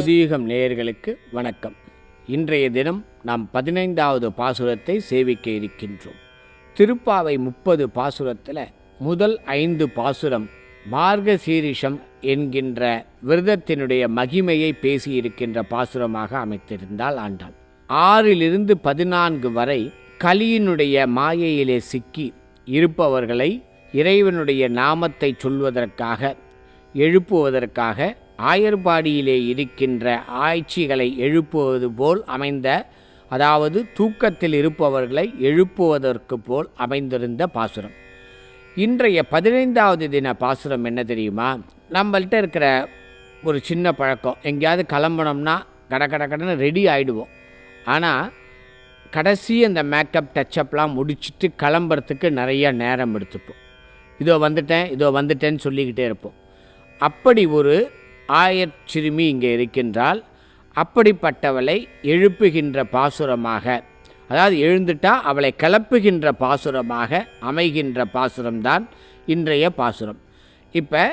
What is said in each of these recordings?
புதியுகம் நேயர்களுக்கு வணக்கம். இன்றைய தினம் நாம் 15வது பாசுரத்தை சேவிக்க இருக்கின்றோம். திருப்பாவை 30 பாசுரத்தில் முதல் 5 பாசுரம் மார்கசீரிஷம் என்கின்ற விரதத்தினுடைய மகிமையை பேசியிருக்கின்ற பாசுரமாக அமைத்திருந்தால் ஆண்டாள். 6 - 14 வரை கலியினுடைய மாயையிலே சிக்கி இருப்பவர்களை இறைவனுடைய நாமத்தை சொல்வதற்காக எழுப்புவதற்காக ஆயர்பாடியிலே இருக்கின்ற ஆய்ச்சிகளை எழுப்புவது போல் அமைந்த, அதாவது தூக்கத்தில் இருப்பவர்களை எழுப்புவதற்கு போல் அமைந்திருந்த பாசுரம். இன்றைய 15வது தின பாசுரம் என்ன தெரியுமா? நம்மள்கிட்ட இருக்கிற ஒரு சின்ன பழக்கம், எங்கேயாவது கிளம்பணும்னா கடன்னு ரெடி ஆகிடுவோம். ஆனால் கடைசி அந்த மேக்கப் டச்சப்லாம் முடிச்சுட்டு கிளம்புறதுக்கு நிறையா நேரம் எடுத்துப்போம். இதோ வந்துட்டேன்னு சொல்லிக்கிட்டே இருப்போம். அப்படி ஒரு ஆயர்சிறுமி இங்கே இருக்கின்றால், அப்படிப்பட்டவளை எழுப்புகின்ற பாசுரமாக, அதாவது எழுந்துட்டா அவளை கிளப்புகின்ற பாசுரமாக அமைகின்ற பாசுரம்தான் இன்றைய பாசுரம். இப்போ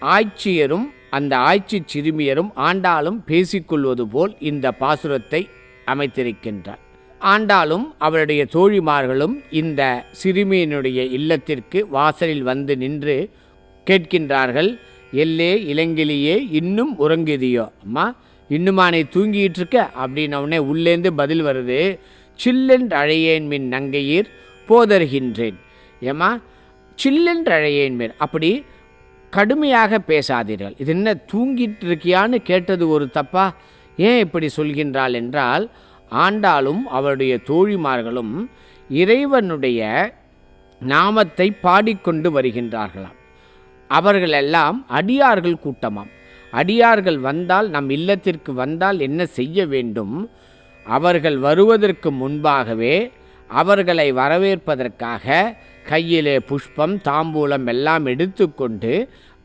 ஆய்ச்சியரும் அந்த ஆய்ச்சி சிறுமியரும் ஆண்டாளும் பேசிக்கொள்வது போல் இந்த பாசுரத்தை அமைத்திருக்கின்றார். ஆண்டாளும் அவளுடைய தோழிமார்களும் இந்த சிறுமியினுடைய இல்லத்திற்கு வாசலில் வந்து நின்று கேட்கின்றார்கள். எல்லே இளங்கிலியே இன்னும் உறங்குதியோ? அம்மா, இன்னுமா நீ தூங்கிட்டு இருக்க அப்படின்னவுடனே உள்ளேந்து பதில் வருது, சில்லென்று அழையேன் மின் நங்கையீர் போதர்கின்றேன். ஏம்மா, சில்லென்று அழையேன் மின், அப்படி கடுமையாக பேசாதீர்கள். இது என்ன தூங்கிட்டு இருக்கியான்னு கேட்டது ஒரு தப்பா? ஏன் இப்படி சொல்கின்றாள் என்றால், ஆண்டாளும் அவருடைய தோழிமார்களும் இறைவனுடைய நாமத்தை பாடிக்கொண்டு வருகின்றார்களாம். அவர்களெல்லாம் அடியார்கள் கூட்டமாம். அடியார்கள் வந்தால், நம் இல்லத்திற்கு வந்தால் என்ன செய்ய வேண்டும்? அவர்கள் வருவதற்கு முன்பாகவே அவர்களை வரவேற்பதற்காக கையிலே புஷ்பம் தாம்பூலம் எல்லாம் எடுத்துக்கொண்டு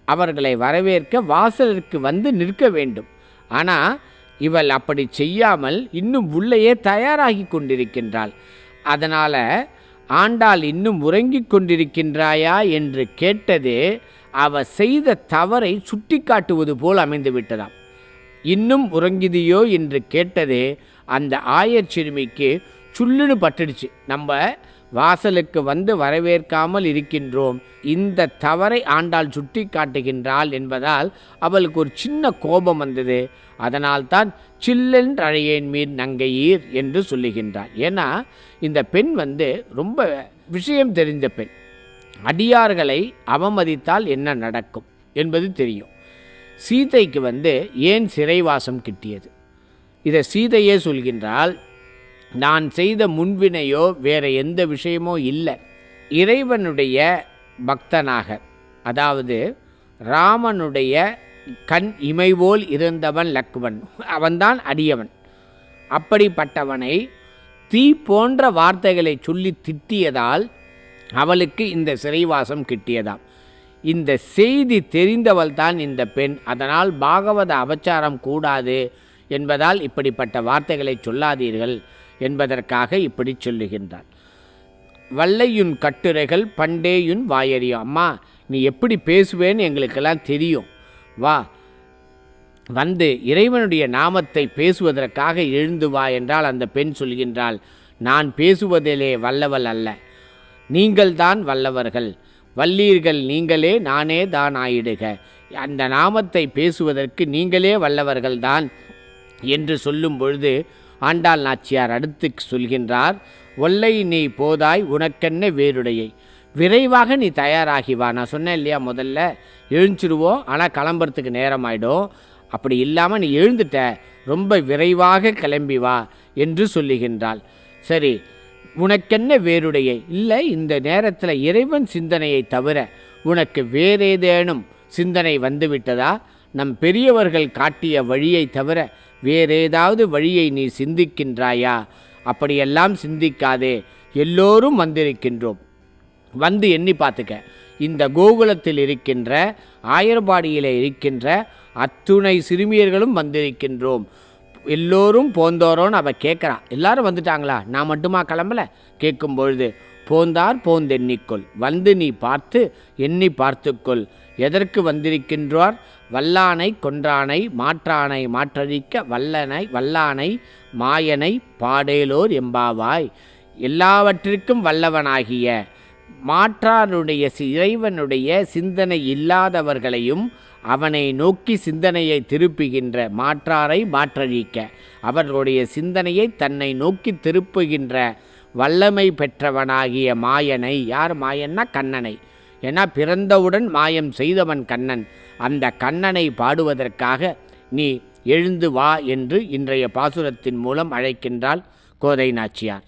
அவர்களை வரவேற்க வாசலிற்கு வந்து நிற்க வேண்டும். ஆனால் இவள் அப்படி செய்யாமல் இன்னும் உள்ளேயே தயாராகி கொண்டிருக்கின்றாள். அதனால் ஆண்டாள் இன்னும் உறங்கிக் கொண்டிருக்கின்றாயா என்று கேட்டதே அவ செய்த தவறை சுட்டி காட்டுவது போல் அமைந்து விட்டதாம். இன்னும் உறங்கிதியோ என்று கேட்டதே அந்த ஆயர் சிறுமிக்கு சுள்ளுன்னு பட்டுடுச்சு. நம்ம வாசலுக்கு வந்து வரவேற்காமல் இருக்கின்றோம், இந்த தவறை ஆண்டாள் சுட்டி காட்டுகின்றாள் என்பதால் அவளுக்கு ஒரு சின்ன கோபம் வந்தது. அதனால்தான் சில்லென்று அழையேன் மீன் நங்கையீர் என்று சொல்லுகின்றாள். ஏன்னா இந்த பெண் ரொம்ப விஷயம் தெரிந்த பெண். அடியார்களை அவமதித்தால் என்ன நடக்கும் என்பது தெரியும். சீதைக்கு ஏன் சிறைவாசம் கிட்டியது? இதை சீதையே சொல்கின்றால், நான் செய்த முன்வினையோ வேற எந்த விஷயமோ இல்லை, இறைவனுடைய பக்தனாக, அதாவது ராமனுடைய கண் இமைபோல் இருந்தவன் லக்குவன், அவன்தான் அடியவன். அப்படிப்பட்டவனை தீ போன்ற வார்த்தைகளை சொல்லி திட்டியதால் அவளுக்கு இந்த சிறைவாசம் கிட்டியதாம். இந்த செய்தி தெரிந்தவள் தான் இந்த பெண். அதனால் பாகவத அபச்சாரம் கூடாது என்பதால் இப்படிப்பட்ட வார்த்தைகளை சொல்லாதீர்கள் என்பதற்காக இப்படி சொல்லுகின்றாள். வல்லையுன் கட்டுரைகள் பண்டேயுன் வாயறியும். அம்மா, நீ எப்படி பேசுவேன்னு எங்களுக்கெல்லாம் தெரியும். வா, இறைவனுடைய நாமத்தை பேசுவதற்காக எழுந்து வா என்றால் அந்த பெண் சொல்கின்றாள், நான் பேசுவதிலே வல்லவள் அல்ல, நீங்கள்தான் வல்லவர்கள். வல்லீர்கள் நீங்களே, நானே தான் ஆயிடுக. அந்த நாமத்தை பேசுவதற்கு நீங்களே வல்லவர்கள்தான் என்று சொல்லும் பொழுது ஆண்டாள் நாச்சியார் அடுத்து சொல்கின்றார், ஒல்லை நீ போதாய் உனக்கென்ன வேறுடையை, விரைவாக நீ தயாராகி வா. நான் சொன்னேன் இல்லையா, முதல்ல எழுந்துருவோம், ஆனால் கிளம்புறதுக்கு நேரம் ஆகிடும். அப்படி இல்லாமல் நீ எழுந்துட்ட, ரொம்ப விரைவாக கிளம்பி வா என்று சொல்லுகின்றாள். சரி, உனக்கென்ன வேறுடையை, இல்லை இந்த நேரத்தில் இறைவன் சிந்தனையை தவிர உனக்கு வேறேதேனும் சிந்தனை வந்துவிட்டதா? நம் பெரியவர்கள் காட்டிய வழியை தவிர வேறேதாவது வழியை நீ சிந்திக்கின்றாயா? அப்படியெல்லாம் சிந்திக்காதே, எல்லோரும் வந்திருக்கின்றோம், எண்ணி பார்த்துக்க. இந்த கோகுலத்தில் இருக்கின்ற ஆயர்பாடியில் இருக்கின்ற அத்துணை சிறுமியர்களும் வந்திருக்கின்றோம், எல்லோரும் போந்தோரோன்னு அவள் கேட்குறான். எல்லாரும் வந்துட்டாங்களா, நான் மட்டுமா கிளம்பல? கேட்கும் பொழுது போந்தார் போந்தெண்ணிக்கொள். வந்து நீ பார்த்து எண்ணி பார்த்துக்கொள். எதற்கு வந்திருக்கின்றார்? வல்லானை கொன்றானை மாற்றானை மாற்றழிக்க வல்லானை மாயனை பாடேலோர் எம்பாவாய். எல்லாவற்றிற்கும் வல்லவனாகிய மாற்றானுடைய இறைவனுடைய சிந்தனை இல்லாதவர்களையும் அவனை நோக்கி சிந்தனையை திருப்புகின்ற மாற்றாரை மாற்றழிக்க, அவர்களுடைய சிந்தனையை தன்னை நோக்கி திருப்புகின்ற வல்லமை பெற்றவனாகிய மாயனை. யார் மாயன்னா? கண்ணனை. ஏன்னா பிறந்தவுடன் மாயம் செய்தவன் கண்ணன். அந்த கண்ணனை பாடுவதற்காக நீ எழுந்து வா என்று இன்றைய பாசுரத்தின் மூலம் அழைக்கின்றாள் கோதை நாச்சியார்.